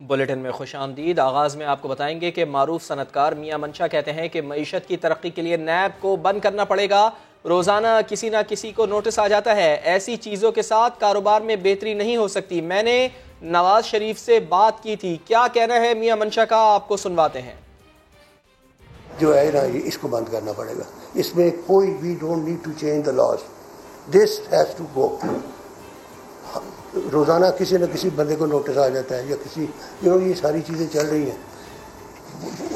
Bulletin میں خوش آمدید۔ آغاز میں آپ کو بتائیں گے کہ معروف صنعتکار میاں منشا کہتے ہیں کہ معیشت کی ترقی کے لیے نیب کو بند کرنا پڑے گا۔ روزانہ کسی نہ کسی کو نوٹس آ جاتا ہے، ایسی چیزوں کے ساتھ کاروبار میں بہتری نہیں ہو سکتی۔ میں نے نواز شریف سے بات کی تھی، کیا کہنا ہے میاں منشا کا، آپ کو سنواتے ہیں۔ جو ہے نا اس کو بند کرنا پڑے گا، اس میں کوئی we don't need to change the laws, this has to go. روزانہ کسی نہ کسی بندے کو نوٹس آ جاتا ہے یا کسی یہ ساری چیزیں چل رہی ہیں،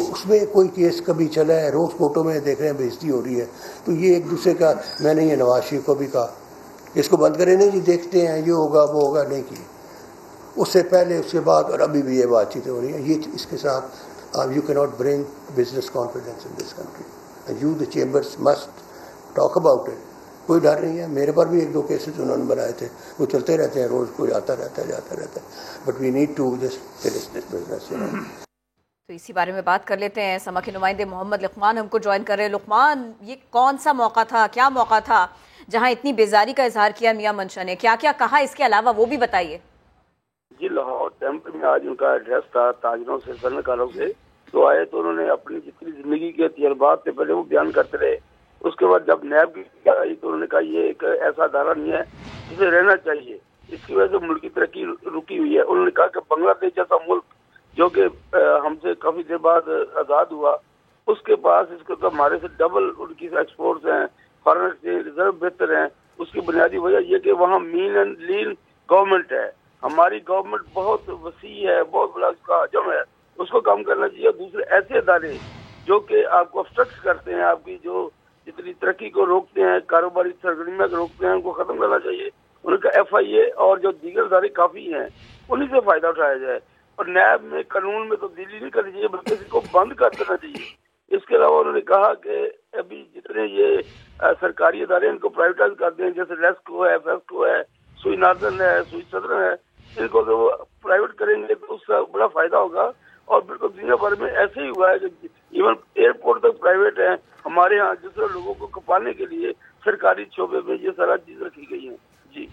اس میں کوئی کیس کبھی چلا ہے، روز فوٹو میں دیکھ رہے ہیں بےعزتی ہو رہی ہے، تو یہ ایک دوسرے کا، میں نے یہ نواز شریف کو بھی کہا اس کو بند کریں، نہیں جی دیکھتے ہیں یہ ہوگا وہ ہوگا، نہیں کی اس سے پہلے اس کے بعد، اور ابھی بھی یہ بات چیتیں ہو رہی ہیں۔ یہ اس کے ساتھ یو کی not bring business confidence in this country, you the chambers must talk about it. کوئی ڈر نہیں ہے، میرے پر بھی ایک دو کیسز انہوں نے بنائے تھے، وہ چلتے رہتے ہیں، روز کوئی آتا رہتا ہے جاتا رہتا ہے، but we need to just finish this business. تو اسی بارے میں بات کر لیتے ہیں، سما کے نمائندے محمد لقمان ہم کو جوائن کر رہے ہیں۔ لقمان، یہ کون سا موقع تھا، کیا موقع تھا جہاں اتنی بیزاری کا اظہار کیا میاں منشا نے، کیا کیا کہا، اس کے علاوہ وہ بھی بتائیے۔ جی، لاہور ٹیمپل میں آج ان کا ایڈریس تھا تاجروں سے، صنعتکاروں سے، تو آئے تو انہوں نے اپنی جتنی زندگی کے تجربات سے پہلے وہ بیان کرتے رہے۔ اس کے بعد جب نیب کی آئی تو انہوں نے کہا یہ ایک ایسا ادارہ نہیں ہے جسے رہنا چاہیے، اس کی وجہ سے ملک کی ترقی رکی ہوئی ہے۔ انہوں نے کہا کہ بنگلہ دیش جیسا ملک جو کہ ہم سے کافی دیر بعد آزاد ہوا، اس کے پاس اس کو ہمارے سے ڈبل ان کی ایکسپورٹس ہیں، فارن ایکسچینج ریزرو بہتر ہیں۔ اس کی بنیادی وجہ یہ کہ وہاں مین اینڈ لین گورنمنٹ ہے، ہماری گورنمنٹ بہت وسیع ہے، بہت بڑا اس کا حجم ہے، اس کو کم کرنا چاہیے۔ دوسرے ایسے ادارے جو کہ آپ کو obstruct کرتے ہیں، آپ کی جو جتنی ترقی کو روکتے ہیں، کاروباری سرگرمیاں کو روکتے ہیں، ان کو ختم کرنا چاہیے۔ ان کا ایف آئی اے اور جو دیگر ادارے کافی ہیں، انہیں سے فائدہ اٹھایا جائے، اور نیب میں قانون میں تبدیلی نہیں کرنی چاہیے بلکہ اس کو بند کر دینا چاہیے۔ اس کے علاوہ انہوں نے کہا کہ ابھی جتنے یہ سرکاری ادارے ان کو پرائیویٹائز کر دیں، جیسے لیسکو ہے، فیسکو ہے، سوئی ناردرن ہے، سوئی سدرن ہے، ان کو تو وہ پرائیویٹ کریں گے تو اس کا بڑا فائدہ ہوگا۔ اور بالکل دنیا بھر میں ایسے ہی ہوا ہے کہ ایون ایئرپورٹ تک پرائیویٹ ہیں ہمارے ہاں، جس طرح لوگوں کو کپانے کے لیے سرکاری شعبے میں یہ سارا چیز رکھی گئی ہیں۔ جی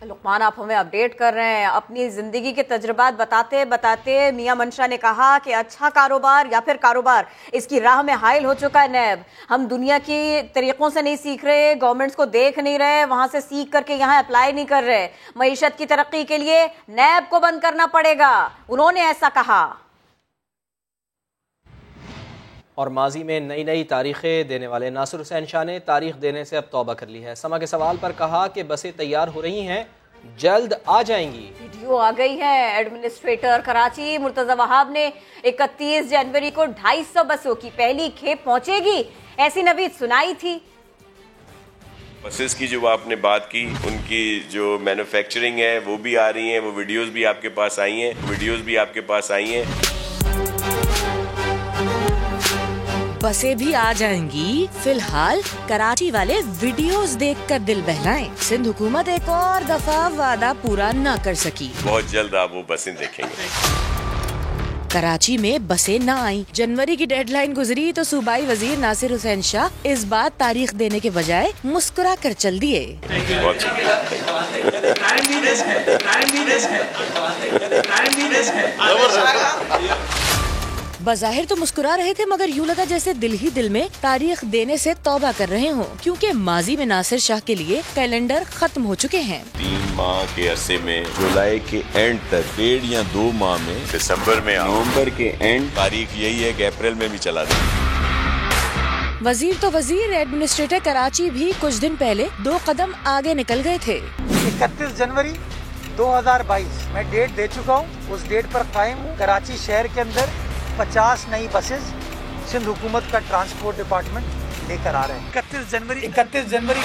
لقمان، آپ ہمیں اپڈیٹ کر رہے ہیں، اپنی زندگی کے تجربات بتاتے بتاتے میاں منشا نے کہا کہ اچھا کاروبار یا پھر کاروبار، اس کی راہ میں حائل ہو چکا ہے نیب۔ ہم دنیا کی طریقوں سے نہیں سیکھ رہے، گورنمنٹس کو دیکھ نہیں رہے، وہاں سے سیکھ کر کے یہاں اپلائی نہیں کر رہے۔ معیشت کی ترقی کے لیے نیب کو بند کرنا پڑے گا، انہوں نے ایسا کہا۔ اور ماضی میں نئی نئی تاریخیں دینے والے ناصر حسین شاہ نے تاریخ دینے سے اب توبہ کر لی ہے۔ سما کے سوال پر کہا کہ بسیں تیار ہو رہی ہیں، جلد آ جائیں گی۔ ویڈیو آ گئی ہے، ایڈمنسٹریٹر کراچی مرتضی وہاب نے 31 جنوری کو 250 بسوں کی پہلی کھیپ پہنچے گی، ایسی نوید سنائی تھی۔ بسز کی جو آپ نے بات کی، ان کی جو مینوفیکچرنگ ہے وہ بھی آ رہی ہیں، وہ ویڈیوز بھی آپ کے پاس آئی ہیں، بسیں بھی آ جائیں گی۔ فی الحال کراچی والے ویڈیوز دیکھ کر دل بہلائیں، سندھ حکومت ایک اور دفعہ وعدہ پورا نہ کر سکی، بہت جلد آپ وہ بسیں دیکھیں گے۔ کراچی میں بسیں نہ آئیں، جنوری کی ڈیڈ لائن گزری تو صوبائی وزیر ناصر حسین شاہ اس بار تاریخ دینے کے بجائے مسکرا کر چل دیے۔ بظاہر تو مسکرا رہے تھے، مگر یوں لگا جیسے دل ہی دل میں تاریخ دینے سے توبہ کر رہے ہوں، کیونکہ ماضی میں ناصر شاہ کے لیے کیلنڈر ختم ہو چکے ہیں۔ 3 ماہ کے عرصے میں جولائی کے اینڈ تک، 1.5 یا 2 ماہ میں، دسمبر میں، نومبر کے اینڈ، تاریخ یہی ہے کہ اپریل میں بھی چلا دیں۔ وزیر تو وزیر، ایڈمنسٹریٹر کراچی بھی کچھ دن پہلے 2 قدم آگے نکل گئے تھے۔ 31 جنوری 2022 میں ڈیٹ دے چکا ہوں، اس ڈیٹ پر قائم ہوں۔ کراچی شہر کے اندر 50 نئی بسز سندھ حکومت کا ٹرانسپورٹ ڈپارٹمنٹ لے کر آ رہے ہیں۔ 31 جنوری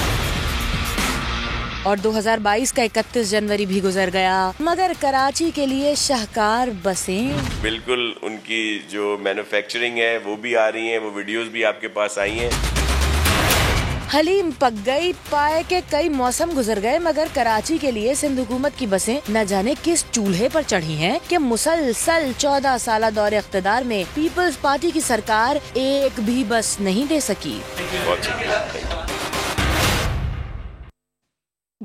اور 2022 کا 31 جنوری بھی گزر گیا، مگر کراچی کے لیے شاہکار بسیں بالکل ان کی جو مینوفیکچرنگ ہے وہ بھی آ رہی ہیں، وہ ویڈیوز بھی آپ کے پاس آئی ہیں۔ حلیم پک گئی، پائے کے کئی موسم گزر گئے، مگر کراچی کے لیے سندھ حکومت کی بسیں نہ جانے کس چولہے پر چڑھی ہیں کہ مسلسل 14 سالہ دور اقتدار میں پیپلز پارٹی کی سرکار ایک بھی بس نہیں دے سکی۔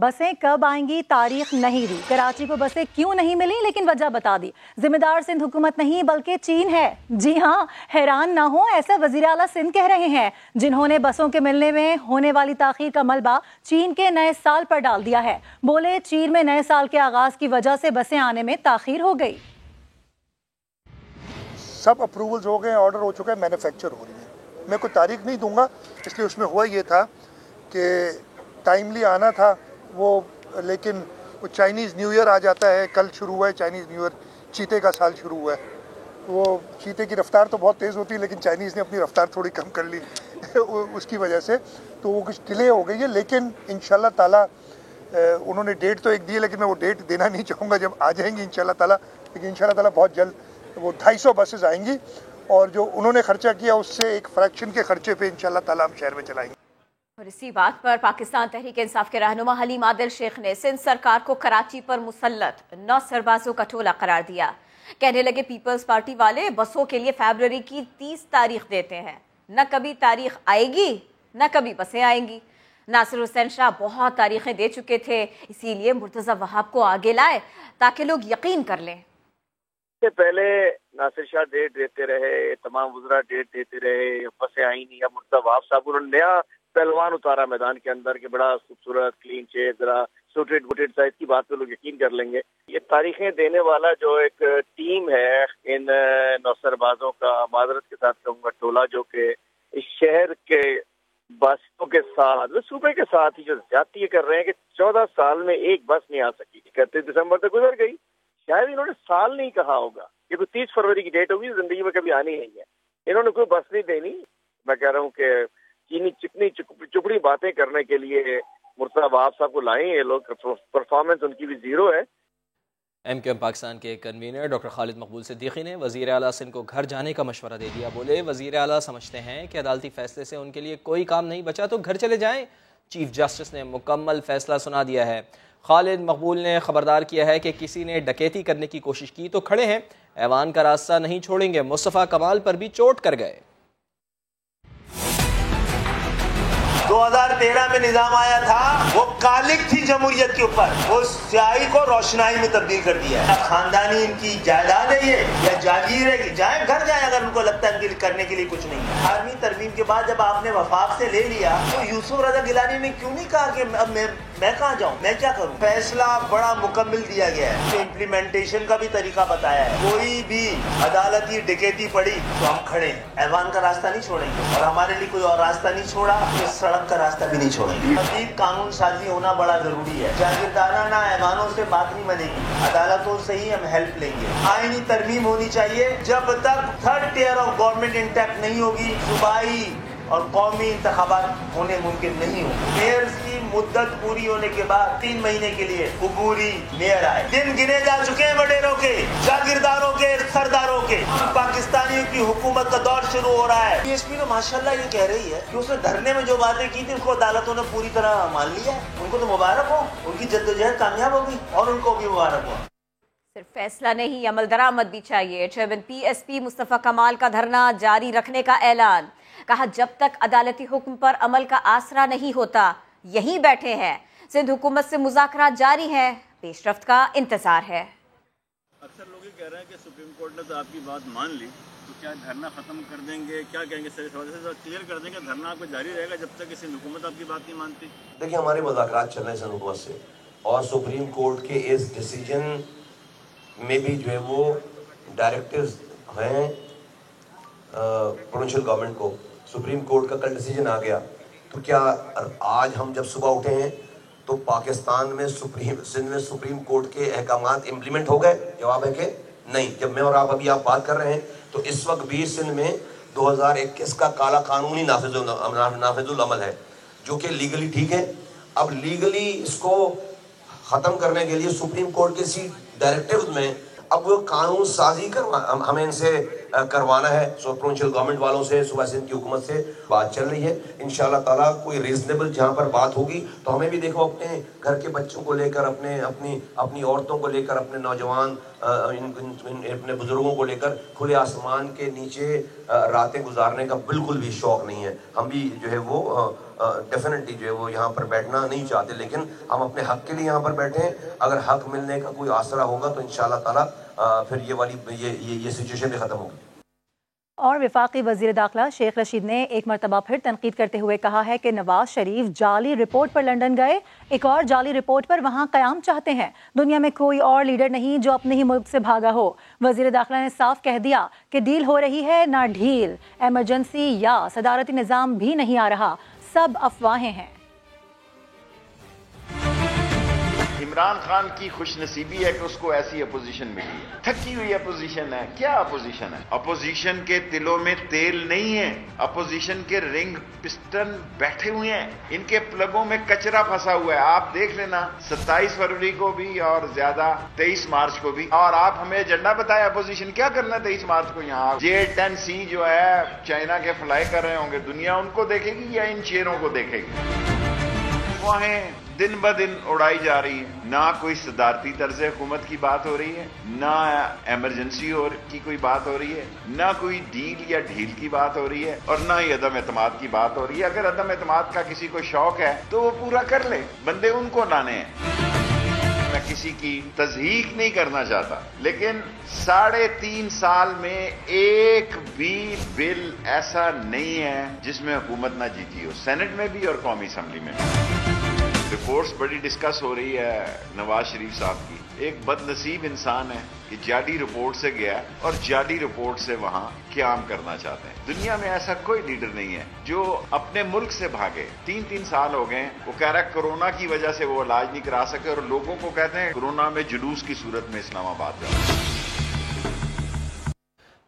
بسیں کب آئیں گی تاریخ نہیں دی. کراچی کو بسیں کیوں نہیں ملی لیکن وجہ بتا دی. ذمہ دار سندھ حکومت نہیں بلکہ چین ہے. جی ہاں، حیران نہ ہو، ایسا وزیر اعلیٰ سندھ کہہ رہے ہیں جنہوں نے بسوں کے ملنے میں ہونے والی تاخیر کا ملبہ چین کے نئے سال پر ڈال دیا ہے. بولے چین میں نئے سال کے آغاز کی وجہ سے بسیں آنے میں تاخیر ہو گئی. سب اپروولز ہو گئے، آرڈر ہو چکا ہے، مینوفیکچر ہو رہی ہے. میں کوئی تاریخ نہیں دوں گا، اس لیے اس میں ہوا یہ تھا کہ ٹائملی آنا تھا وہ، لیکن وہ چائنیز نیو ایئر آ جاتا ہے. کل شروع ہوا ہے چائنیز نیو ایئر، چیتے کا سال شروع ہوا ہے. وہ چیتے کی رفتار تو بہت تیز ہوتی ہے لیکن چائنیز نے اپنی رفتار تھوڑی کم کر لی اس کی وجہ سے، تو وہ کچھ ڈیلے ہو گئی ہے. لیکن انشاءاللہ تعالیٰ انہوں نے ڈیٹ تو ایک دی ہے لیکن میں وہ ڈیٹ دینا نہیں چاہوں گا. جب آ جائیں گی انشاءاللہ تعالیٰ، لیکن انشاءاللہ تعالیٰ بہت جلد وہ 250 بسز آئیں گی، اور جو انہوں نے خرچہ کیا اس سے ایک فریکشن کے خرچے پہ انشاءاللہ تعالیٰ ہم شہر میں چلائیں گے. اور اسی بات پر پاکستان تحریک انصاف کے رہنما حلیم عادل شیخ نے سندھ سرکار کو کراچی پر مسلط 9 سربازوں کا ٹولہ قرار دیا. کہنے لگے پیپلز پارٹی والے بسوں کے لیے فیبرری کی 30 تاریخ دیتے ہیں، نہ کبھی تاریخ آئے گی نہ کبھی بسیں آئیں گی. ناصر حسین شاہ بہت تاریخیں دے چکے تھے، اسی لیے مرتضی وہاب کو آگے لائے تاکہ لوگ یقین کر لیں. پہلے ناصر شاہ ڈیٹ دیتے رہے، تمام وزراء ڈیٹ دیتے رہے، بسیں آئی نہیں. اب مرتضی وہاب صاحب انہوں نے نیا پہلوان اتارا میدان کے اندر کہ بڑا خوبصورت کلین چیٹ، ذرا سوٹیڈ ووٹیڈ سائز کی بات پہ لوگ یقین کر لیں گے. یہ تاریخیں دینے والا جو ایک ٹیم ہے ان 9 سربازوں کا، معذرت کے ساتھ کہوں گا ٹولہ، جو کہ اس شہر کے بسوں کے ساتھ، صوبے کے ساتھ ہی جو زیادتی کر رہے ہیں کہ 14 سال میں ایک بس نہیں آ سکی. 31 دسمبر تک گزر گئی، شاید انہوں نے سال نہیں کہا ہوگا. یہ تو 30 فروری کی ڈیٹ ہوگی، زندگی میں کبھی آنی نہیں ہے. انہوں نے کوئی بس نہیں دینی. میں کہہ رہا ہوں کہ چینی چکنی چپڑی باتیں کرنے کے لیے مرتضی وہاب صاحب کو لائیں. یہ لوگ پرفارمنس ان کی بھی زیرو ہے. ایم کیو ایم پاکستان کے کنوینر ڈاکٹر خالد مقبول صدیقی نے وزیر اعلیٰ سندھ کو گھر جانے کا مشورہ دے دیا. بولے وزیر اعلیٰ سمجھتے ہیں کہ عدالتی فیصلے سے ان کے لیے کوئی کام نہیں بچا تو گھر چلے جائیں. چیف جسٹس نے مکمل فیصلہ سنا دیا ہے. خالد مقبول نے خبردار کیا ہے کہ کسی نے ڈکیتی کرنے کی کوشش کی تو کھڑے ہیں، ایوان کا راستہ نہیں چھوڑیں گے. مصطفیٰ کمال پر بھی چوٹ کر گئے. 2013 میں نظام آیا تھا، وہ کالک تھی جمہوریت کے اوپر، وہ سیاہی کو روشنائی میں تبدیل کر دیا ہے. خاندانی ان کی جائیداد ہے یہ یا جاگیر ہے، جائیں گھر جائیں اگر ان کو لگتا ہے ان کے کرنے کے لیے کچھ نہیں. 18ویں ترمیم کے بعد جب آپ نے وفاق سے لے لیا تو یوسف رضا گیلانی نے کیوں نہیں کہا کہ اب میں کہاں جاؤں، میں کیا کروں؟ فیصلہ بڑا مکمل دیا گیا ہے، امپلیمنٹیشن کا بھی طریقہ بتایا ہے. کوئی بھی عدالتی ڈکیتی پڑی تو ہم کھڑے ہیں، ایوان کا راستہ نہیں چھوڑیں گے، اور ہمارے لیے کوئی اور راستہ نہیں چھوڑا تو سڑک کا راستہ بھی نہیں چھوڑیں گے. مزید قانون سازی ہونا بڑا ضروری ہے. جاگیردارانہ ایوانوں سے بات نہیں بنے گی، عدالتوں سے ہی ہم ہیلپ لیں گے. آئینی ترمیم ہونی چاہیے. جب تک 3rd tier of government intact نہیں ہوگی، صوبائی اور قومی انتخابات ہونے ممکن نہیں ہوں. میئرز کی مدت پوری ہونے کے بعد 3 مہینے کے لیے عبوری میئر آئے. دن گنے جا چکے ہیں وڈیروں کے، جاگیرداروں کے، سرداروں کے. پاکستانیوں کی حکومت کا دور شروع ہو رہا ہے. پی ایس پی نے ماشاءاللہ یہ کہہ رہی ہے کہ اس نے دھرنے میں جو باتیں کی تھی اس کو عدالتوں نے پوری طرح مان لیا. ان کو تو مبارک ہو، ان کی جدوجہد کامیاب ہوگی اور ان کو بھی مبارک ہو. صرف فیصلہ نہیں، عمل درآمد بھی چاہیے. چیئرمین پی ایس پی مصطفیٰ کمال کا دھرنا جاری رکھنے کا اعلان. کہا جب تک عدالتی حکم پر عمل کا آسرا نہیں ہوتا یہیں بیٹھے ہیں. سندھ حکومت سے مذاکرات جاری ہیں، پیش رفت کا انتظار ہے. اکثر لوگ یہ کہہ رہے ہیں کہ سپریم کورٹ نے تو آپ کی بات مان لی، تو کیا دھرنا ختم کر دیں گے؟ کیا کہیں گے؟ کلیئر کر دیں گے دھرنا آپ کو جاری رہے گا جب تک سندھ حکومت آپ کی بات نہیں مانتی؟ دیکھیں ہمارے مذاکرات چل رہے ہیں سندھ حکومت سے، اور سپریم کورٹ کے اس ڈیسیجن میں بھی جو ہے وہ ڈائریکٹیوز ہیں پروونشل گورنمنٹ کو. سپریم کورٹ کا کل ڈیسیجن آ گیا تو کیا آج ہم جب صبح اٹھے ہیں تو پاکستان میں سندھ میں سپریم کورٹ کے احکامات امپلیمنٹ ہو گئے؟ جواب ہے کہ نہیں. جب میں اور آپ بات کر رہے ہیں تو اس وقت بھی سندھ میں 2021 کا کالا قانون ہی نافذ العمل ہے، جو کہ لیگلی ٹھیک ہے. اب لیگلی اس کو ختم کرنے کے لیے سپریم کورٹ کے سی ڈائریکٹیوز میں اب وہ قانون سازی ہمیں ان سے کروانا ہے. سو پروونشل گورنمنٹ والوں سے, صوبہ سندھ کی حکومت سے بات چل رہی ہے. انشاءاللہ تعالیٰ کوئی ریزنیبل جہاں پر بات ہوگی تو ہمیں بھی دیکھو اپنے گھر کے بچوں کو لے کر, اپنی عورتوں کو لے کر, اپنے نوجوان اپنے بزرگوں کو لے کر کھلے آسمان کے نیچے راتیں گزارنے کا بالکل بھی شوق نہیں ہے. ہم بھی جو ہے وہ ڈیفینیٹلی جو ہے وہ یہاں پر بیٹھنا نہیں چاہتے, لیکن ہم اپنے حق کے لیے یہاں پر بیٹھے ہیں. اگر حق ملنے کا کوئی آسرا ہوگا تو انشاءاللہ تعالیٰ پھر یہ سچویشن بھی ختم ہوگی. اور وفاقی وزیر داخلہ شیخ رشید نے ایک مرتبہ پھر تنقید کرتے ہوئے کہا ہے کہ نواز شریف جعلی رپورٹ پر لندن گئے, ایک اور جعلی رپورٹ پر وہاں قیام چاہتے ہیں. دنیا میں کوئی اور لیڈر نہیں جو اپنے ہی ملک سے بھاگا ہو. وزیر داخلہ نے صاف کہہ دیا کہ ڈیل ہو رہی ہے نہ ڈھیل, ایمرجنسی یا صدارتی نظام بھی نہیں آ رہا, سب افواہیں ہیں. عمران خان کی خوش نصیبی ہے کہ اس کو ایسی اپوزیشن ملی ہے. تھکی ہوئی اپوزیشن ہے. کیا اپوزیشن ہے؟ اپوزیشن کے دلوں میں تیل نہیں ہے. اپوزیشن کے رنگ پسٹن بیٹھے ہوئے ہیں, ان کے پلگوں میں کچرا پھنسا ہوا ہے. آپ دیکھ لینا 27 فروری کو بھی اور زیادہ 23 مارچ کو بھی. اور آپ ہمیں ایجنڈا بتائیں اپوزیشن کیا کرنا ہے 23 مارچ کو. یہاں J-10C جو ہے چائنا کے فلائی کر رہے ہوں گے, دنیا ان کو دیکھے گی یا ان شیروں کو دیکھے گی؟ وہیں دن بدن اڑائی جا رہی ہے. نہ کوئی صدارتی طرز حکومت کی بات ہو رہی ہے, نہ ایمرجنسی کی کوئی بات ہو رہی ہے, نہ کوئی ڈیل یا ڈھیل کی بات ہو رہی ہے, اور نہ ہی عدم اعتماد کی بات ہو رہی ہے. اگر عدم اعتماد کا کسی کو شوق ہے تو وہ پورا کر لے, بندے ان کو لانے ہیں. میں کسی کی تضحیق نہیں کرنا چاہتا, لیکن 3.5 سال میں ایک بھی بل ایسا نہیں ہے جس میں حکومت نہ جیتی ہو, سینٹ میں بھی اور قومی اسمبلی میں بھی. رپورٹس بڑی ڈسکس ہو رہی ہے نواز شریف صاحب کی. ایک بد نصیب انسان ہے کہ جعلی رپورٹ سے گیا اور جعلی رپورٹ سے وہاں قیام کرنا چاہتے ہیں. دنیا میں ایسا کوئی لیڈر نہیں ہے جو اپنے ملک سے بھاگے. 3 سال ہو گئے, وہ کہہ رہا ہے کورونا کی وجہ سے وہ علاج نہیں کرا سکے, اور لوگوں کو کہتے ہیں کورونا میں جلوس کی صورت میں اسلام آباد جاؤ.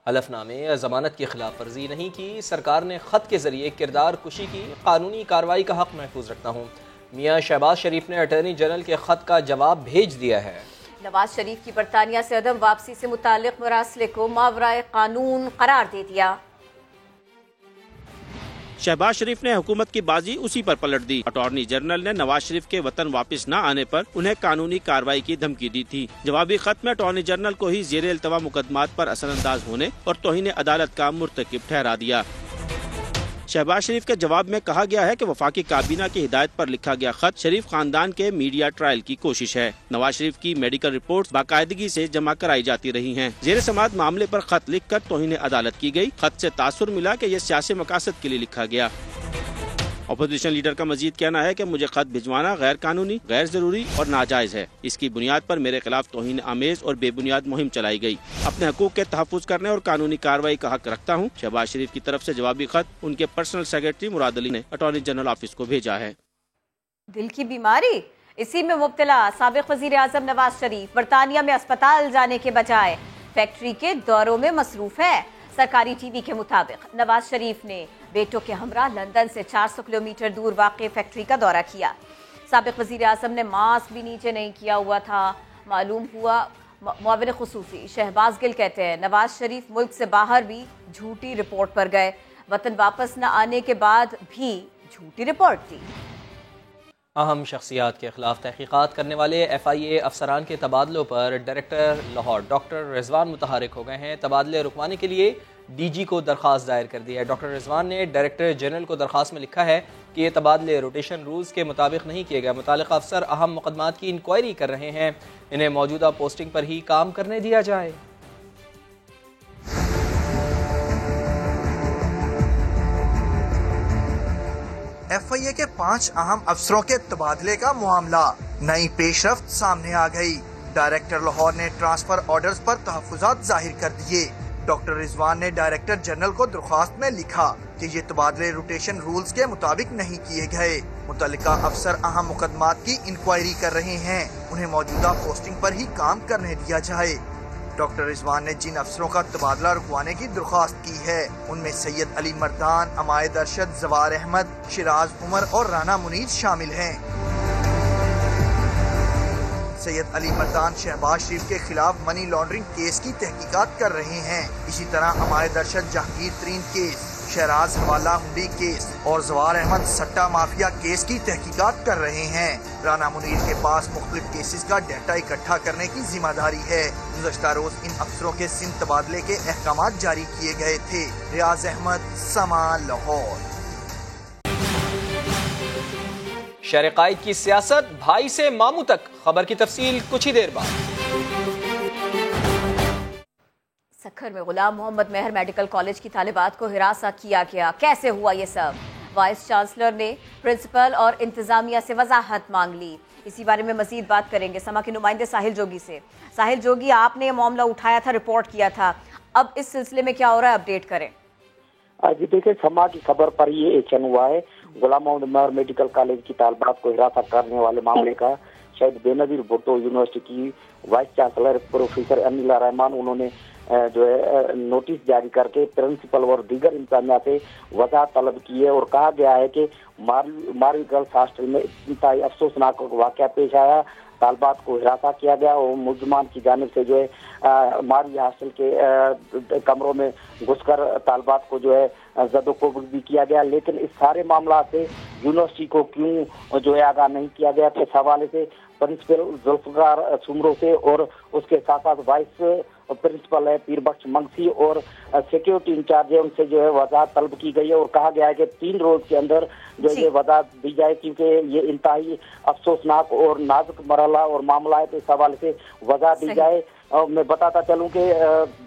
حلف نامے ضمانت کی خلاف ورزی نہیں کی, سرکار نے خط کے ذریعے کردار کشی کی, قانونی کارروائی کا حق محفوظ رکھتا ہوں. میاں شہباز شریف نے اٹارنی جنرل کے خط کا جواب بھیج دیا ہے. نواز شریف کی برطانیہ سے عدم واپسی سے متعلق مراسلے کو ماورائے قانون قرار دے دیا. شہباز شریف نے حکومت کی بازی اسی پر پلٹ دی. اٹارنی جنرل نے نواز شریف کے وطن واپس نہ آنے پر انہیں قانونی کارروائی کی دھمکی دی تھی. جوابی خط میں اٹارنی جنرل کو ہی زیر التوا مقدمات پر اثر انداز ہونے اور توہین عدالت کا مرتکب ٹھہرا دیا. شہباز شریف کے جواب میں کہا گیا ہے کہ وفاقی کابینہ کی ہدایت پر لکھا گیا خط شریف خاندان کے میڈیا ٹرائل کی کوشش ہے. نواز شریف کی میڈیکل رپورٹس باقاعدگی سے جمع کرائی جاتی رہی ہیں. زیر سماعت معاملے پر خط لکھ کر توہین عدالت کی گئی. خط سے تاثر ملا کہ یہ سیاسی مقاصد کے لیے لکھا گیا. اپوزیشن لیڈر کا مزید کہنا ہے کہ مجھے خط بھجوانا غیر قانونی, غیر ضروری اور ناجائز ہے. اس کی بنیاد پر میرے خلاف توہین آمیز اور بے بنیاد مہم چلائی گئی. اپنے حقوق کے تحفظ کرنے اور قانونی کارروائی کا حق رکھتا ہوں. شہباز شریف کی طرف سے جوابی خط ان کے پرسنل سیکرٹری مراد علی نے اٹارنی جنرل آفس کو بھیجا ہے. دل کی بیماری, اسی میں مبتلا سابق وزیر اعظم نواز شریف برطانیہ میں اسپتال جانے کے بجائے فیکٹری کے دوروں میں مصروف ہے. سرکاری ٹی وی کے مطابق نواز شریف نے بیٹوں کے ہمراہ لندن سے 400 کلومیٹر دور واقع فیکٹری کا دورہ کیا. سابق وزیر اعظم نے ماسک بھی نیچے نہیں کیا ہوا تھا. معلوم ہوا معاون خصوصی شہباز گل کہتے ہیں نواز شریف ملک سے باہر بھی جھوٹی رپورٹ پر گئے, وطن واپس نہ آنے کے بعد بھی جھوٹی رپورٹ دی. اہم شخصیات کے خلاف تحقیقات کرنے والے FIA افسران کے تبادلوں پر ڈائریکٹر لاہور ڈاکٹر رضوان متحرک ہو گئے ہیں. تبادلے رکوانے کے لیے DG کو درخواست دائر کر دی ہے. ڈاکٹر رضوان نے ڈائریکٹر جنرل کو درخواست میں لکھا ہے کہ یہ تبادلے روٹیشن رولز کے مطابق نہیں کیے گئے. متعلقہ افسر اہم مقدمات کی انکوائری کر رہے ہیں, انہیں موجودہ پوسٹنگ پر ہی کام کرنے دیا جائے. FIA کے 5 اہم افسروں کے تبادلے کا معاملہ, نئی پیش رفت سامنے آ گئی. ڈائریکٹر لاہور نے ٹرانسفر آرڈرز پر تحفظات ظاہر کر دیے. ڈاکٹر رضوان نے ڈائریکٹر جنرل کو درخواست میں لکھا کہ یہ تبادلے روٹیشن رولز کے مطابق نہیں کیے گئے. متعلقہ افسر اہم مقدمات کی انکوائری کر رہے ہیں, انہیں موجودہ پوسٹنگ پر ہی کام کرنے دیا جائے. ڈاکٹر رضوان نے جن افسروں کا تبادلہ رکوانے کی درخواست کی ہے ان میں سید علی مردان, امائد ارشد, زوار احمد, شراز عمر اور رانا منیز شامل ہیں. सैयद अली मर्दान शहबाज शरीफ के खिलाफ मनी लॉन्ड्रिंग केस की तहकीकात कर रहे हैं। इसी तरह हमारे दर्शक जहांगीर तरीन केस, शहराज हवाला हुंडी केस और जवार अहमद सट्टा माफिया केस की तहकीकात कर रहे हैं। राना मुनीर के पास मुख्तलिफ केसेस का डाटा इकट्ठा करने की जिम्मेदारी है। गुज़श्ता रोज इन अफसरों के सिंध तबादले के अहकामात जारी किए गए थे। रियाज अहमद, समा, लाहौर। शहर कायद की सियासत भाई से मामू तक, खबर की तफसील कुछ ही देर बाद। सखर में गुलाम मोहम्मद मेहर मेडिकल कॉलेज की तालिबात को हिरासा किया गया, कैसे हुआ ये सब? वाइस चांसलर ने प्रिंसिपल और इंतजामिया से वजाहत मांग ली। इसी बारे में मजीद बात करेंगे समा के नुमाइंदे साहिल जोगी से। साहिल जोगी, आपने ये मामला उठाया था, रिपोर्ट किया था, अब इस सिलसिले में क्या हो रहा है, अपडेट करें। जी देखिए, समा की खबर पर ये एक्शन हुआ है। गुलाम मोहम्मद मेहर मेडिकल कॉलेज की तालिबात को हिरासत करने वाले मामले का शायद बेनजीर भुट्टो यूनिवर्सिटी की vice chancellor professor Anila Rahman, उन्होंने जो है नोटिस जारी करके प्रिंसिपल और दीगर इंतजामिया से वजाहत तलब की है। और कहा गया है कि मारवी गर्ल्स हॉस्टल में इंतहाई अफसोसनाक वाक़या पेश आया। तालिबात को हिरासा किया गया और मुलजमान की जानिब से जो है मारवी हॉस्टल के कमरों में घुसकर तालिबात को जो है ज़दोकोब भी किया गया। लेकिन इस सारे मामला से यूनिवर्सिटी को क्यों जो है आगाह नहीं किया गया, इस हवाले से प्रिंसिपल जुल्फकार सुमरो से और उसके साथ साथ वाइस प्रिंसिपल है पीर बख्श मंगसी और सिक्योरिटी इंचार्ज है, उनसे जो है वजाहत तलब की गई है। और कहा गया है कि 3 रोज के अंदर जो है ये वजाहत दी जाए, क्योंकि ये इंतहाई अफसोसनाक और नाजुक मरहला और मामला है, तो इस हवाले से वजाहत दी जाए। और मैं बताता चलूं कि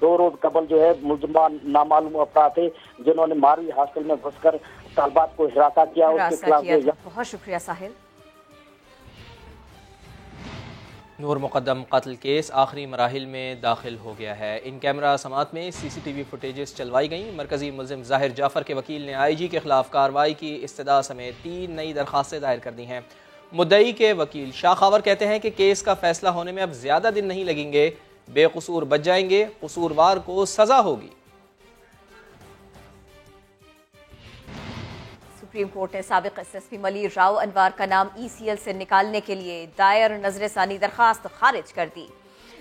2 रोज कबल जो है मुलजमान नामालूम अफराद थे जिन्होंने मारवी हॉस्टल में घुसकर तालिबात को हिरासा किया। उसके खिलाफ बहुत शुक्रिया साहिल। नूर मुकद्दम कत्ल केस आखिरी मराहिल में दाखिल हो गया है। इन कैमरा समात में CCTV फुटेजेस चलवाई गई। मरकजी मुल्जिम जाहिर जाफर के वकील ने IG के खिलाफ कार्रवाई की इस्तदा समेत 3 नई दरखास्तें दायर कर दी हैं। मुद्दई के वकील शाह खावर कहते हैं कि केस का फैसला होने में अब ज्यादा दिन नहीं लगेंगे, बेकसूर बच जाएंगे, कसूरवार को सजा होगी। सुप्रीम कोर्ट ने साबिक SSP मलिर राव अनवार का नाम ECL से निकालने के लिए दायर नजरसानी दरखास्त खारिज कर दी।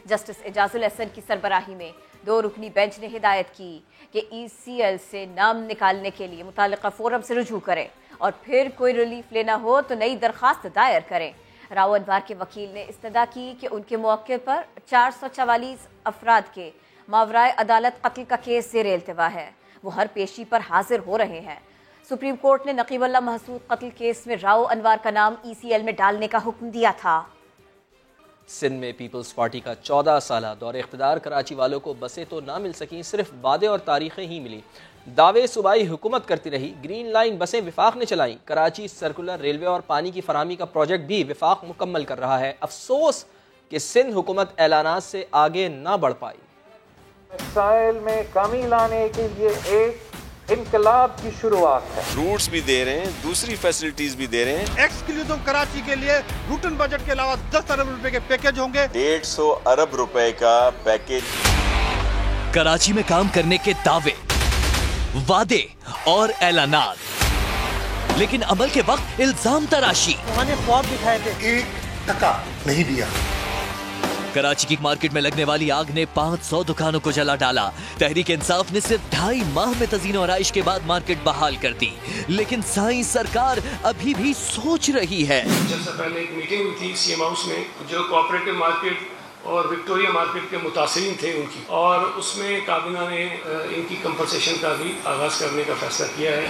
जस्टिस एजाजुल एहसन की सरबराही में 2 रुकनी बेंच ने हिदायत की कि ECL से नाम निकालने के लिए मुतालिका फोरम से रुजू करें और फिर कोई रिलीफ लेना हो तो नई दरखास्त दायर करें। राव अनवार के वकील ने इस्तदा की कि उनके मौके पर 444 अफराद के मावराए अदालत कत्ल का केस ज़ेर इल्तिवा है, वो हर पेशी पर हाजिर हो रहे हैं। सुप्रीम कोर्ट ने नकीबुल्लाह महसूद कत्ल केस में राव अनवार का नाम ECL में डालने का हुक्म दिया था। सिंध में पीपल्स पार्टी का 14 साला दौरे इख्तिदार, कराची वालों को बसें तो ना मिल सकी, सिर्फ वादे और तारीखें ही मिली। दावे सूबाई हुकूमत करती रही, ग्रीन लाइन बसें विफाक ने चलाई। कराची सर्कुलर रेलवे और पानी की फराहमी का प्रोजेक्ट भी विफाक मुकम्मल कर रहा है। अफसोस कि सिंध हुकूमत ऐलानात से आगे ना बढ़ पाई। मसाइल में कमी लाने के लिए एक इनकलाब की शुरुआत है। रूट्स भी दे रहे हैं, दूसरी फैसिलिटीज भी दे रहे हैं। एक्सक्लूसिव कराची के लिए रूटन बजट के अलावा 10 अरब रुपए के पैकेज होंगे। 150 अरब रुपए का पैकेज। कराची में काम करने के दावे, वादे और ऐलानात, लेकिन अमल के वक्त इल्जाम तराशी। उन्होंने फॉर्म दिखाए थे, 1 टका नहीं दिया। कराची की मार्केट में लगने वाली आग ने 500 दुकानों को जला डाला। तहरीक इंसाफ ने सिर्फ 2.5 माह में तज़ीन और आइश के बाद मार्केट बहाल कर दी, लेकिन साईं सरकार अभी भी सोच रही है। जब से पहले एक मीटिंग हुई थी CM हाउस में, जो कोऑपरेटिव मार्केट और विक्टोरिया मार्केट के मुतासिरीन थे उनकी, और उसमें काबीना ने इनकी कंपनसेशन का भी आगाज करने का फैसला किया है।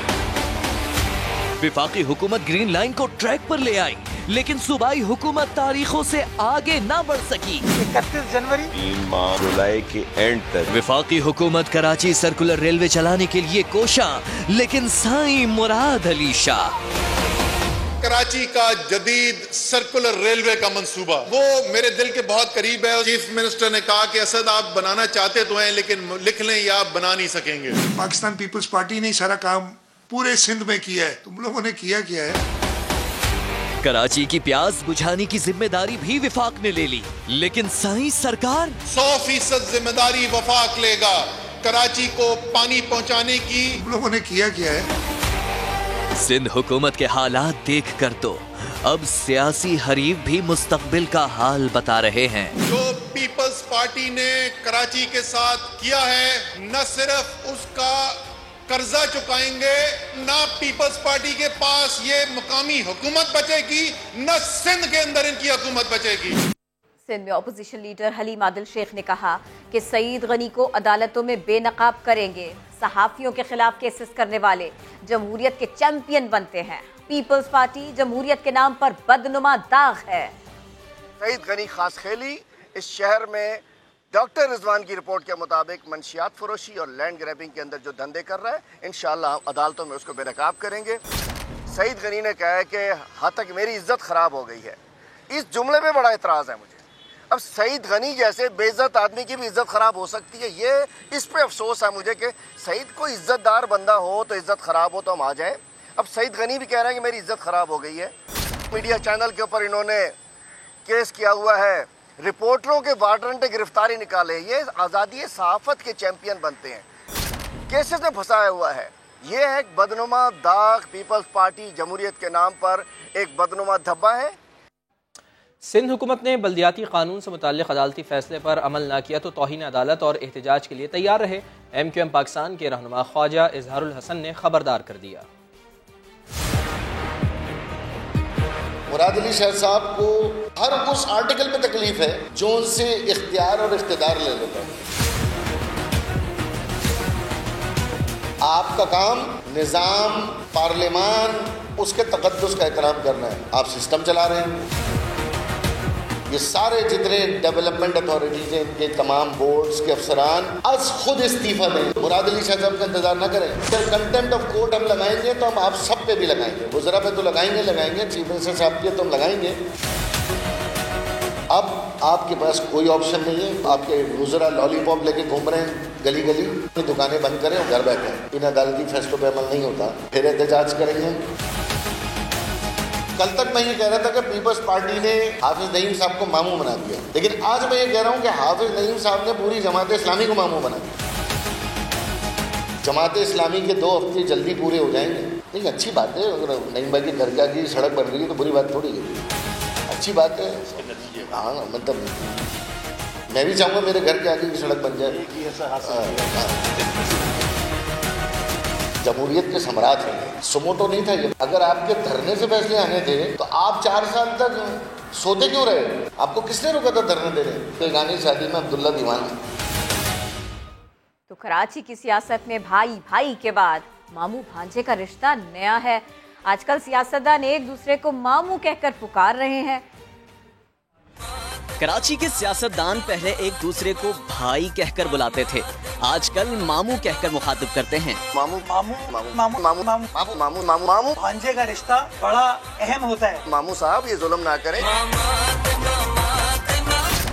विफाकी हुकूमत ग्रीन लाइन को ट्रैक पर ले आई, लेकिन सूबाई हुकूमत तारीखों से आगे ना बढ़ सकी। 31 जनवरी 3 माह जुलाई के एंड तक विफाकी हुकूमत कराची सर्कुलर रेलवे चलाने के लिए कोशा, लेकिन साईं मुराद अली शाह। कराची का जदीद सर्कुलर रेलवे का मंसूबा वो मेरे दिल के बहुत करीब है। चीफ मिनिस्टर ने कहा कि असद आप बनाना चाहते तो हैं, लेकिन लिख लें या आप बना नहीं सकेंगे। पाकिस्तान पीपल्स पार्टी ने सारा काम पूरे सिंध में किया है, तुम लोगों ने किया है। कराची की प्यास बुझाने की जिम्मेदारी भी विफाक ने ले ली, लेकिन साईं सरकार 100% जिम्मेदारी वफाक लेगा। कराची को पानी पहुंचाने की तुम लोगों ने किया है। सिंध हुकूमत के हालात देख कर तो अब सियासी हरीफ भी मुस्तकबिल का हाल बता रहे हैं। जो पीपल्स पार्टी ने कराची के साथ किया है, न सिर्फ उसका कर्जा चुकाएंगे, ना पीपल्स पार्टी के पास ये मुकामी हुकूमत बचेगी, न सिंध के अंदर इनकी हुकूमत बचेगी। सिंध में अपोजिशन लीडर हलीम आदिल शेख ने कहा कि सईद गनी को अदालतों में बेनकाब करेंगे। सहाफियों के खिलाफ केसेस करने वाले जमहूरियत के चैंपियन बनते हैं। पीपल्स पार्टी जमहूरियत के नाम पर बदनुमा दाग है। सईद गनी खास खेली इस शहर में डॉक्टर रिजवान की रिपोर्ट के मुताबिक मंशियात फरोशी और लैंड ग्रैबिंग के अंदर जो धंधे कर रहा है, इंशाअल्लाह अदालतों में उसको बेनकाब करेंगे। सईद गनी ने कहा है कि हद तक मेरी इज्जत खराब हो गई है। इस जुमले में बड़ा एतराज़ है मुझे। अब सईद गनी जैसे बेइज्जत आदमी की भी इज्जत खराब हो सकती है, ये इस पे अफसोस है मुझे कि सईद कोई इज्जतदार बंदा हो तो इज्जत खराब हो तो हम आ जाए। अब सईद गनी भी कह रहे हैं कि मेरी इज्जत खराब हो गई है। मीडिया चैनल के ऊपर इन्होंने केस किया हुआ है, रिपोर्टरों के वारंट गिरफ्तारी निकाले, ये आज़ादी सहाफत के चैंपियन बनते हैं, केसेस में फंसाया हुआ है। ये है एक बदनुमा दाग, पीपल्स पार्टी जमहूरियत के नाम पर एक बदनुमा धब्बा है। सिंध हुकूमत ने बल्दियाती कानून से मुताल्लिक़ अदालती फैसले पर अमल न किया तो तौहीन अदालत और एहतजाज के लिए तैयार रहे। MQM पाकिस्तान के रहनुमा ख्वाजा इजहारुल हसन ने खबरदार कर दिया। मुराद अली शाह साहब को हर उस आर्टिकल पे तकलीफ है जो उनसे इख्तियार और इख्तिदार ले लेता है। आपका काम निज़ाम, पार्लियामान, उसके तक़द्दुस का एहतराम करना है। आप सिस्टम चला रहे हैं। ये सारे जितने डेवलपमेंट अथॉरिटीज हैं, इनके तमाम बोर्ड्स के अफसरान आज खुद इस्तीफा दें। मुराद अली शाह साहब का इंतजार न करें। जब कंटेम्प्ट ऑफ कोर्ट हम लगाएंगे तो हम आप सब पे भी लगाएंगे, वज़रा पे तो लगाएंगे, चीफ मिनिस्टर साहब के तो हम लगाएंगे। अब आपके पास कोई ऑप्शन नहीं है। आपके वज़रा लॉलीपॉप लेके घूम रहे हैं गली गली, दुकानें बंद करें और घर बैठे। इन अदालती फैसलों पर अमल नहीं होता, फिर एहतजाज करेंगे। कल तक मैं ये कह रहा था कि पीपल्स पार्टी ने हाफिज नईम साहब को मामू बना दिया, लेकिन आज मैं ये कह रहा हूँ कि हाफिज नईम साहब ने पूरी जमात इस्लामी को मामू बना दिया। जमात इस्लामी के 2 हफ्ते जल्दी पूरे हो जाएंगे। नहीं, अच्छी बात है। अगर नईम भाई के घर के आगे सड़क बन रही है तो बुरी बात थोड़ी है, अच्छी बात है। हाँ, मतलब मैं भी चाहूँगा मेरे घर के आगे की सड़क बन जाए। जमहूरियत के सम्राट हैं, सुमोटो नहीं था ये। अगर आपके धरने से फैसले आने थे तो आप 4 साल तक सोते क्यों रहे? आपको किसने रोका था धरने देने? बेगानी शादी में अब्दुल्ला दीवाना। तो कराची की सियासत में भाई भाई के बाद मामू भांजे का रिश्ता नया है। आजकल सियासतदान एक दूसरे को मामू कहकर पुकार रहे हैं। कराची के सियासतदान पहले एक दूसरे को भाई कहकर बुलाते थे, आजकल मामू कहकर मुखातिब करते हैं। मामू मामू मामू मामू मामू मामू मामू मामू मामू भांजे का रिश्ता बड़ा अहम होता है। मामू साहब ये जुल्म ना करें।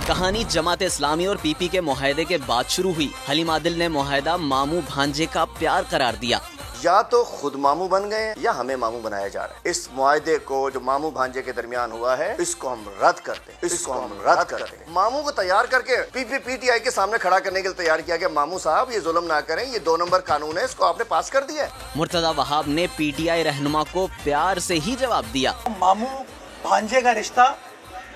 कहानी जमात इस्लामी और PP के मुआहदे के बाद शुरू हुई। हलीम आदिल ने मुआहदा मामू भांजे का प्यार करार दिया। या तो खुद मामू बन गए या हमें मामू बनाया जा रहा है। इस मुआहदे को जो मामू भांजे के दरमियान हुआ है, इसको हम रद्द करते हैं, इसको हम रद्द करते हैं। मामू को तैयार करके PTI के सामने खड़ा करने के लिए तैयार किया गया। मामू साहब ये जुल्म ना करें, ये 2 नंबर कानून है, इसको आपने पास कर दिया है। मुर्तजा वहाब ने PTI रहनुमा को प्यार से ही जवाब दिया। मामू भांजे का रिश्ता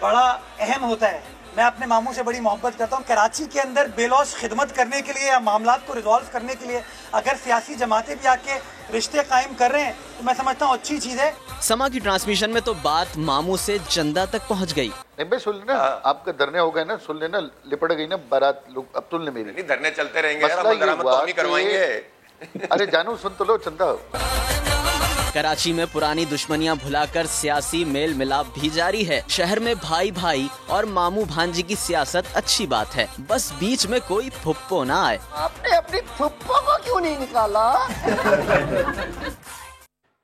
बड़ा अहम होता है। मैं अपने मामू से बड़ी मोहब्बत करता हूँ। कराची के अंदर बेलौस खिदमत करने के लिए या मामलात को रिजॉल्व करने के लिए अगर सियासी जमातें भी आके रिश्ते कायम कर रहे हैं तो मैं समझता हूँ अच्छी चीज़ है। समा की ट्रांसमिशन में तो बात मामू से चंदा तक पहुँच गई। सुन लेना, आपके धरने हो गए ना, सुन लेना, लिपट गई ना बारात। लोग अब तुलने मेरी नहीं, धरने चलते रहेंगे, अरे जानू सुन तो लो चंदा। कराची में पुरानी दुश्मनियां भुलाकर सियासी मेल मिलाप भी जारी है। शहर में भाई भाई और मामू भांजी की सियासत अच्छी बात है, बस बीच में कोई फुप्पो ना आए। आपने अपनी फुप्पो को क्यों नहीं निकाला?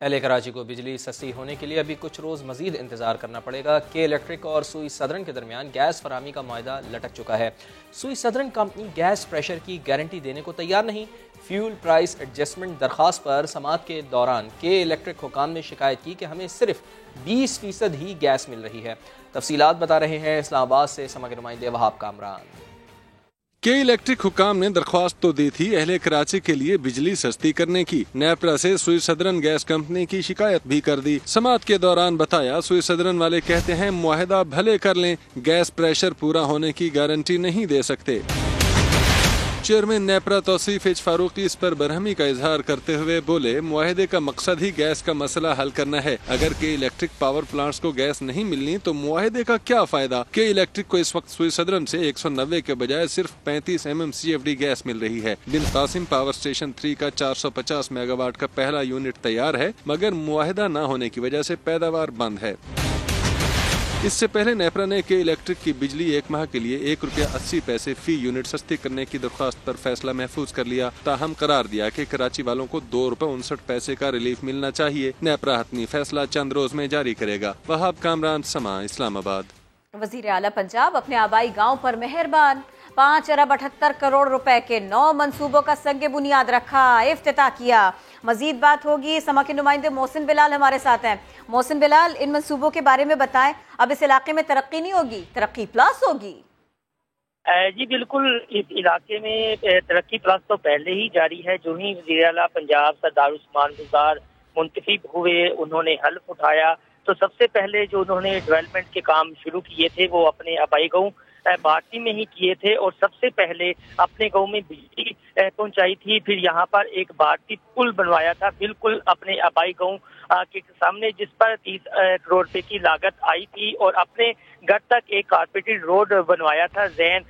एल कराची को बिजली सस्ती होने के लिए अभी कुछ रोज़ मजीद इंतजार करना पड़ेगा। के इलेक्ट्रिक और सुई सदरन के दरमियान गैस फराहमी का मुआहदा लटक चुका है। सुई सदरन कंपनी गैस प्रेशर की गारंटी देने को तैयार नहीं। फ्यूल प्राइस एडजस्टमेंट दरख्वास्त पर समाअत के दौरान के इलेक्ट्रिक हुकाम ने शिकायत की कि हमें सिर्फ 20% ही गैस मिल रही है। तफसीलात बता रहे हैं इस्लामाबाद से समा के नुमाइंदे वहाब कामरान। के इलेक्ट्रिक हुकाम ने दरख्वास्त तो दी थी अहले कराची के लिए बिजली सस्ती करने की। नेपरा से सुई सदरन गैस कंपनी की शिकायत भी कर दी। समाअत के दौरान बताया, सुई सदरन वाले कहते हैं मुआहदा भले कर लें, गैस प्रेशर पूरा होने की गारंटी नहीं दे सकते। चेयरमैन नेपरा तौसीफ एच फारूकी इस पर बरहमी का इजहार करते हुए बोले, मुआहदे का मकसद ही गैस का मसला हल करना है। अगर के इलेक्ट्रिक पावर प्लांट्स को गैस नहीं मिलनी तो मुआहदे का क्या फायदा। के इलेक्ट्रिक को इस वक्त सुई सदरन से 190 के बजाय सिर्फ 35 MMCFD गैस मिल रही है। बिन कासिम पावर स्टेशन 3 का 450 मेगावाट का पहला यूनिट तैयार है, मगर मुआहदा न होने की वजह से पैदावार बंद है। इससे पहले नेपरा ने के इलेक्ट्रिक की बिजली एक माह के लिए ₹1.80 फी यूनिट सस्ती करने की दरख्वास्त पर फैसला महफूज कर लिया। ताहम करार दिया कि कराची वालों को ₹2.59 का रिलीफ मिलना चाहिए। नेपरा हतमी फैसला चंद रोज में जारी करेगा। वहाब कामरान, समा, इस्लामाबाद। वजीर आला पंजाब अपने आबाई गांव पर मेहरबान। 5 अरब 78 करोड़ रुपए के 9 मंसूबों का संग बुनियाद रखा, इफ्तिताह किया। मजीद बात होगी। समा के नुमाइंदे मोहसिन बिलाल हमारे साथ हैं। मोहसिन बिलाल, इन मंसूबों के बारे में बताएं। अब इस इलाके में तरक्की नहीं होगी, तरक्की प्लस होगी। जी बिल्कुल, इस इलाके में तरक्की प्लस तो पहले ही जारी है। जो ही वज़ीर आला पंजाब सरदार उस्मान बुज़दार मुंतखब हुए, उन्होंने हल्फ उठाया तो सबसे पहले जो उन्होंने डेवलपमेंट के काम शुरू किए थे वो अपने आबाई गाँव भारती में ही किए थे और सबसे पहले अपने गांव में बिजली पहुंचाई थी। फिर यहाँ पर एक भारती पुल बनवाया था बिल्कुल अपने आबाई गांव के सामने, जिस पर 30 करोड़ रुपए की लागत आई थी और अपने घर तक एक कारपेटेड रोड बनवाया था जैन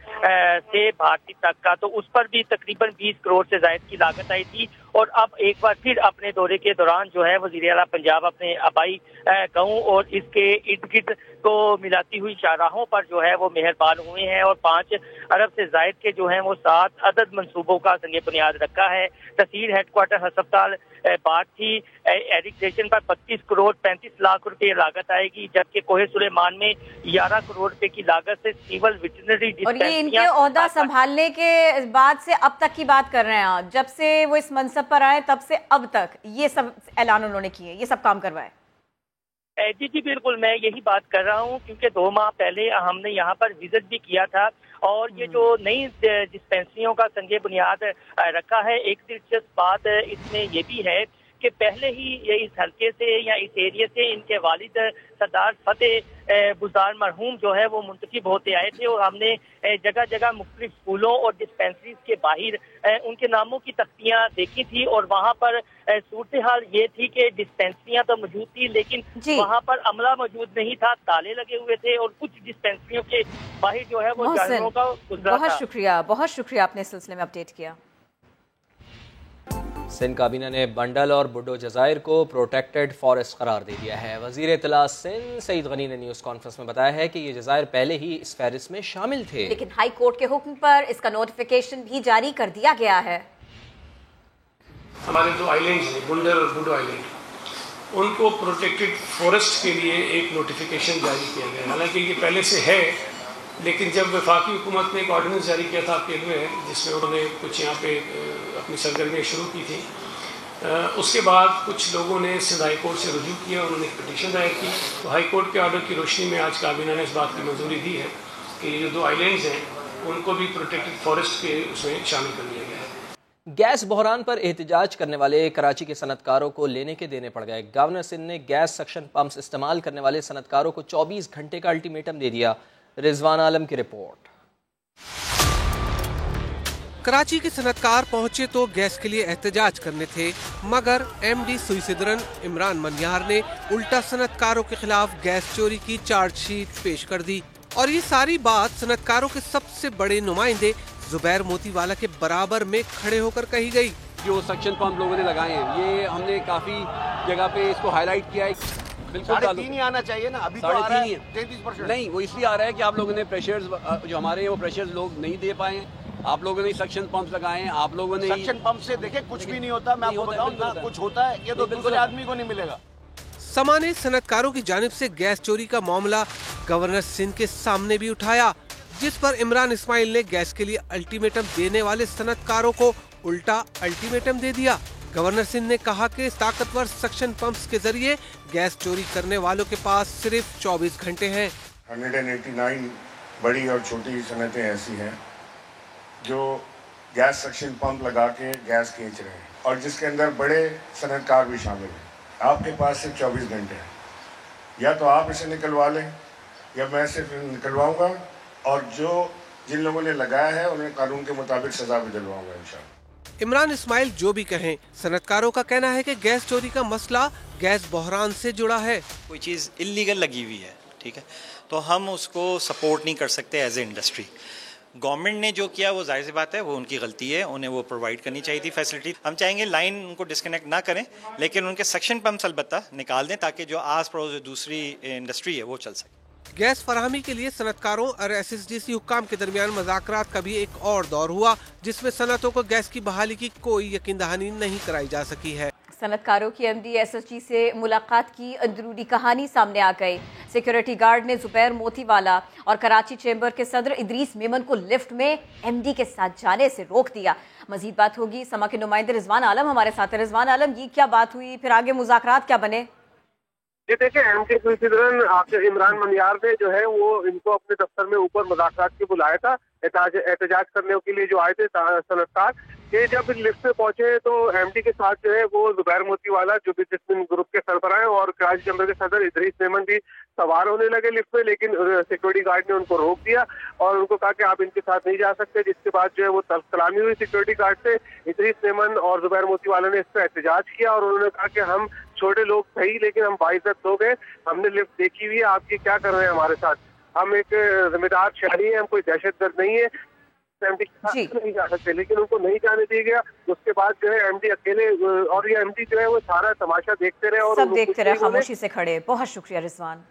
से भारती तक का, तो उस पर भी तकरीबन 20 करोड़ से ज्यादा की लागत आई थी। और अब एक बार फिर अपने दौरे के दौरान जो है वज़ीर आला पंजाब अपने आबाई गाँव और इसके इर्द गिर्द को मिलाती हुई शाहराहों पर जो है वो मेहरबान हुए हैं और 5 अरब से जायद के जो है वो 7 अदद मंसूबों का संग बुनियाद रखा है। तहसील हेडक्वार्टर हस्पताल भारती एडिक्टेशन पर 25 करोड़ 35 लाख रुपए लागत आएगी, जबकि कोहे सुलेमान में 11 करोड़ रुपए की लागत से सिविल वेटरनरी और ये इनके ओहदा संभालने के बाद से अब तक की बात कर रहे हैं आप, जब से वो इस मनसब पर आए तब से अब तक ये सब ऐलान उन्होंने किए, ये सब काम करवाए। जी बिल्कुल, मैं यही बात कर रहा हूँ क्योंकि 2 माह पहले हमने यहाँ पर विजिट भी किया था और ये जो नई डिस्पेंसरियों का संग बुनियाद रखा है। एक दिलचस्प बात इसमें ये भी है कि पहले ही ये इस हल्के से या इस एरिया से इनके वालिद सरदार फतेह बुज़दार मरहूम जो है वो मुंतखब होते आए थे और हमने जगह जगह मुख्तलिफ स्कूलों और डिस्पेंसरीज के बाहर उनके नामों की तख्तियां देखी थी और वहाँ पर सूरत हाल ये थी कि डिस्पेंसरियां तो मौजूद थी लेकिन वहाँ पर अमला मौजूद नहीं था, ताले लगे हुए थे और कुछ डिस्पेंसरियों के बाहर जो है वो जानवरों का गुजरा था। बहुत शुक्रिया आपने इस सिलसिले में अपडेट किया। सिंध काबीना ने बंडल और बुड्डो जजायर को प्रोटेक्टेड फॉरेस्ट करार दे दिया है। वजीर इत्तला सिंध सईद गनी ने न्यूज़ कॉन्फ्रेंस में बताया है कि ये जजायर पहले ही इस फहरिस्त में शामिल थे, लेकिन हाई कोर्ट के हुक्म पर इसका नोटिफिकेशन भी जारी कर दिया गया है। हमारे 2 आइलैंड्स हैं, बंडल और बुड्डो आइलैंड, उनको प्रोटेक्टेड फॉरेस्ट के लिए एक नोटिफिकेशन जारी किया गया। हालांकि ये पहले से है, लेकिन जब वफाकी हुकूमत ने एक ऑर्डिनेंस जारी किया था आपके में, जिसमें उन्होंने कुछ यहाँ पे अपनी सरगर्मियाँ शुरू की थी, उसके बाद कुछ लोगों ने सिंध हाई कोर्ट से रुजू किया, उन्होंने एक पिटीशन दायर की। तो हाई कोर्ट के ऑर्डर की रोशनी में आज काबीना ने इस बात की मंजूरी दी है कि ये जो 2 आइलैंड्स हैं उनको भी प्रोटेक्टेड फॉरेस्ट के उसमें शामिल कर लिया गया है। गैस बहरान पर एहतजाज करने वाले कराची के सनतकारों को लेने के देने पड़ गए। गवर्नर सिंध ने गैस सक्शन पंप्स इस्तेमाल करने वाले सनतकारों को 24 घंटे का अल्टीमेटम दे दिया। रिजवान आलम की रिपोर्ट। कराची के सनतकार पहुंचे तो गैस के लिए एहतजाज करने थे, मगर MD सुई सदरन इमरान मनियार ने उल्टा सनतकारों के खिलाफ गैस चोरी की चार्जशीट पेश कर दी और ये सारी बात सनतकारों के सबसे बड़े नुमाइंदे जुबैर मोतीवाला के बराबर में खड़े होकर कही गई। जो सक्शन पंप लोगों ने लगाए हैं, ये हमने काफी जगह पे इसको हाईलाइट किया है। बिल्कुल 3.5 ही आना चाहिए ना, अभी तो आ रहा है 33%। नहीं, वो इसलिए आ रहा है कि आप लोगों ने प्रेशर्स जो हमारे हैं वो प्रेशर्स लोग नहीं दे पाए हैं। आप लोगों ने सक्शन पंप लगाए हैं, आप लोगों ने सक्शन पंप से देखे कुछ भी नहीं होता। मैं आपको बताऊं ना, कुछ होता है ये तो दूसरे आदमी को नहीं मिलेगा। समा ने सनतकारों की जानिब से गैस चोरी का मामला गवर्नर सिंध के सामने भी उठाया, जिस पर इमरान इस्माइल ने गैस के लिए अल्टीमेटम देने वाले सनतकारों को उल्टा अल्टीमेटम दे दिया। गवर्नर सिंध ने कहा कि ताकतवर सक्शन पंप्स के जरिए गैस चोरी करने वालों के पास सिर्फ 24 घंटे हैं। 189 बड़ी और छोटी सनतें ऐसी हैं जो गैस सक्शन पंप लगा के गैस खींच रहे हैं और जिसके अंदर बड़े सनतकार भी शामिल हैं। आपके पास सिर्फ 24 घंटे हैं, या तो आप इसे निकलवा लें या मैं सिर्फ निकलवाऊंगा और जो जिन लोगों ने लगाया है उन्हें कानून के मुताबिक सजा भी दिलवाऊंगा इंशाअल्लाह। इमरान इस्माइल जो भी कहें, सनतकारों का कहना है कि गैस चोरी का मसला गैस बहरान से जुड़ा है। कोई चीज़ इलीगल लगी हुई है, ठीक है, तो हम उसको सपोर्ट नहीं कर सकते एज ए इंडस्ट्री। गवर्नमेंट ने जो किया वो जाहिर सी बात है वो उनकी गलती है, उन्हें वो प्रोवाइड करनी चाहिए थी फैसिलिटी। हम चाहेंगे लाइन उनको डिस्कनेक्ट ना करें, लेकिन उनके सक्शन पंप्स अलबत्ता निकाल दें ताकि जो आस पड़ोस जो दूसरी इंडस्ट्री है वो चल सके। गैस फराहमी के लिए सनतकारों और SSDC हुक्काम के दरमियान मुज़ाकरात का भी एक और दौर हुआ, जिसमें सनतों को गैस की बहाली की कोई यकीन दहानी नहीं कराई जा सकी है। सनतकारों की MD SSG से मुलाकात की अंदरूनी कहानी सामने आ गई। सिक्योरिटी गार्ड ने जुबैर मोतीवाला और कराची चेंबर के सदर इदरीस मेमन को लिफ्ट में MD के साथ जाने से रोक दिया। मजीद बात होगी, समा के नुमाइंदे रिजवान आलम हमारे साथ है। रिजवान आलम, ये क्या बात हुई, फिर आगे मुज़ाकरात क्या बने? ये देखिए, MD सुईसुदरन इमरान मनियार ने जो है वो इनको अपने दफ्तर में ऊपर मुज़ाकरात के बुलाया था, एहतजाज करने के लिए जो आए थे सनतकार। ये जब लिफ्ट पे पहुंचे तो MD के साथ जो है वो जुबैर मोतीवाला जो भी जिसमिन ग्रुप के सरबराह हैं और कराची चेंबर के सदर इदरीस मेमन भी सवार होने लगे लिफ्ट में, लेकिन सिक्योरिटी गार्ड ने उनको रोक दिया और उनको कहा कि आप इनके साथ नहीं जा सकते। जिसके बाद जो है वो तल्ख कलामी हुई सिक्योरिटी गार्ड से। इदरीस मेमन और जुबैर मोतीवाला ने इस पर एहतजाज किया और उन्होंने कहा कि हम छोटे लोग सही लेकिन हम बाइज्जत लोग हैं, हमने लिफ्ट देखी हुई है, आप ये क्या कर रहे हैं हमारे साथ, हम एक जिम्मेदार शहरी हैं, हम कोई दहशतगर्द नहीं है, MD के साथ नहीं जा सकते। लेकिन उनको नहीं जाने दिया गया। उसके बाद जो है MD अकेले और ये MD जो है वो सारा तमाशा देखते रहे और सब देखते रहे, खामोशी से खड़े। बहुत शुक्रिया रिजवान।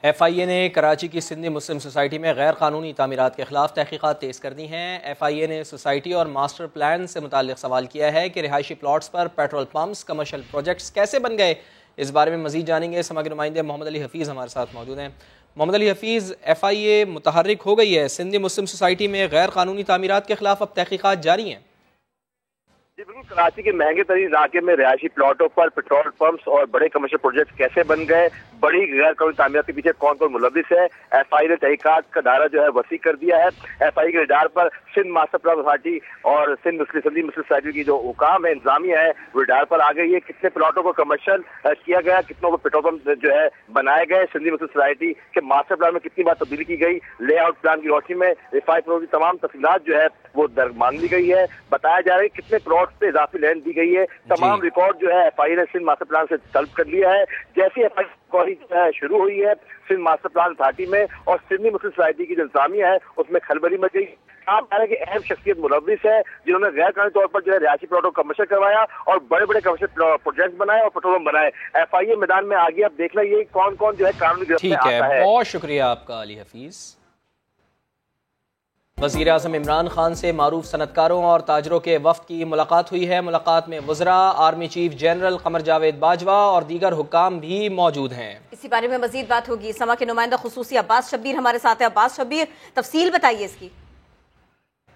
FIA ने कराची की सिंधी मुस्लिम सोसाइटी में गैर कानूनी तामीरात के खिलाफ तहकीकात तेज़ कर दी हैं। FIA ने सोसाइटी और मास्टर प्लान से मुताल्लिक सवाल किया है कि रिहायशी प्लॉट्स पर पेट्रोल पम्प्स, कमर्शियल प्रोजेक्ट्स कैसे बन गए। इस बारे में मजीद जानेंगे। समा के नुमाइंदे मोहम्मद अली हफीज़ हमारे साथ मौजूद हैं। मोहम्मद अली हफीज़, FIA मुतहर्रिक हो गई है, सिंधी मुस्लिम सोसाइटी में गैर कानूनी तामीरात के खिलाफ अब तहकीकात जारी हैं। जी बिल्कुल, कराची के महंगे तरीन इलाके में रिहायशी प्लॉटों पर पेट्रोल पंप्स और बड़े कमर्शियल प्रोजेक्ट कैसे बन गए, बड़ी गैर कानूनी तामीरात के पीछे कौन कौन मुलविस है, FIA ने तहकीकात का दायरा जो है वसी कर दिया है। FIA के रडार पर सिंध मास्टर प्लान सोसाइटी और सिंधी मुस्लिम सोसाइटी की जो हुकाम है, इंतजामिया है, वो रडार पर आ गई है। कितने प्लॉटों को कमर्शियल किया गया, कितनों को पेट्रोल पंप जो है बनाए गए, सिंधी मुस्लिम सोसाइटी के मास्टर प्लान में कितनी बार तब्दीली की गई, लेआउट प्लान की रोशनी में रिफाई प्लॉट की तमाम तफसीलात जो है वो मांग ली गई है। बताया जा रहा है कितने प्लॉट पे इजाफी लैंड दी गई है, तमाम रिकॉर्ड जो है FIA ने सिंध मास्टर प्लान से तलब कर लिया है। जैसी FIA शुरू हुई है सिंध मास्टर प्लान अथॉरिटी में और सिंधी मुस्लिम सोसाइटी की जो इंतजामिया है उसमें खलबली मच गई। आप कह रहे हैं कि अहम शख्सियत मुलविस है जिन्होंने गैर कानूनी तौर पर जो है रिहायशी प्लॉटों को कमर्शियल करवाया और बड़े बड़े कमर्शियल प्रोजेक्ट बनाए और पेट्रोल पंप बनाए। FIA मैदान में आ गई। अब देखना ये कौन कौन जो है कानूनी गिरफ्त में आता है। बहुत शुक्रिया आपका अली हफीज। वज़ीर आज़म इमरान खान से मारूफ सनतकारों और ताजरों के वफ्द की मुलाकात हुई है। मुलाकात में वज़रा, army chief general Qamar Javed Bajwa और दीगर हुक्काम भी मौजूद हैं। इसी बारे में मजीद बात होगी। समा के नुमाइंदा खुसूसी अब्बास शब्बीर हमारे साथ है। अब्बास शब्बीर, तफसील बताइए इसकी।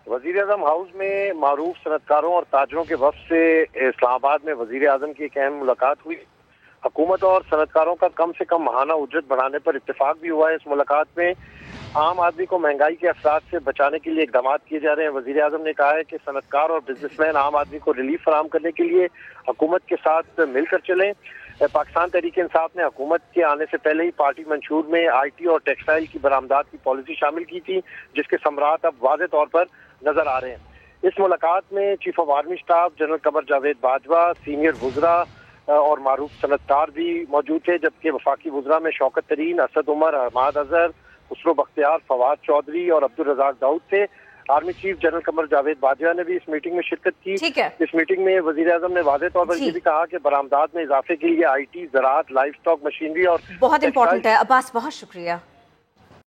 वज़ीर आज़म हाउस में मारूफ सनतकारों और ताजरों के वफ्द से इस्लामाबाद में वज़ीर आज़म की एक अहम मुलाकात हुई। हुकूमत और सनतकारों का कम से कम माहाना उजरत बढ़ाने पर इत्तेफाक भी हुआ है। इस मुलाकात में आम आदमी को महंगाई के असरात से बचाने के लिए इकदाम किए जा रहे हैं। वज़ीर आज़म ने कहा है कि सनतकार और बिजनेसमैन आम आदमी को रिलीफ फराहम करने के लिए हुकूमत के साथ मिलकर चलें। पाकिस्तान तहरीक इंसाफ ने हुकूमत के आने से पहले ही पार्टी मंशूर में IT और टेक्सटाइल की बरामदात की पॉलिसी शामिल की थी, जिसके समरात अब वाज़ेह तौर पर नजर आ रहे हैं। इस मुलाकात में chief of army staff general Qamar Javed Bajwa, senior वुज़रा और मारूफ सनतकार भी मौजूद थे, जबकि वफाकी वुज़रा में शौकत तरीन, असद उमर, अहमद अजहर, उसरो बख्तियार, फवाद चौधरी और अब्दुल रज़ाक दाऊद थे। Army chief general Qamar Javed Bajwa ने भी इस मीटिंग में शिरकत की। इस मीटिंग में वज़ीर आज़म ने वाज़ेह तौर पर ये भी कहा कि बरामदात में इजाफे के लिए IT, ज़राअत, लाइव स्टॉक, मशीनरी और बहुत इंपॉर्टेंट है। अब्बास, बहुत शुक्रिया।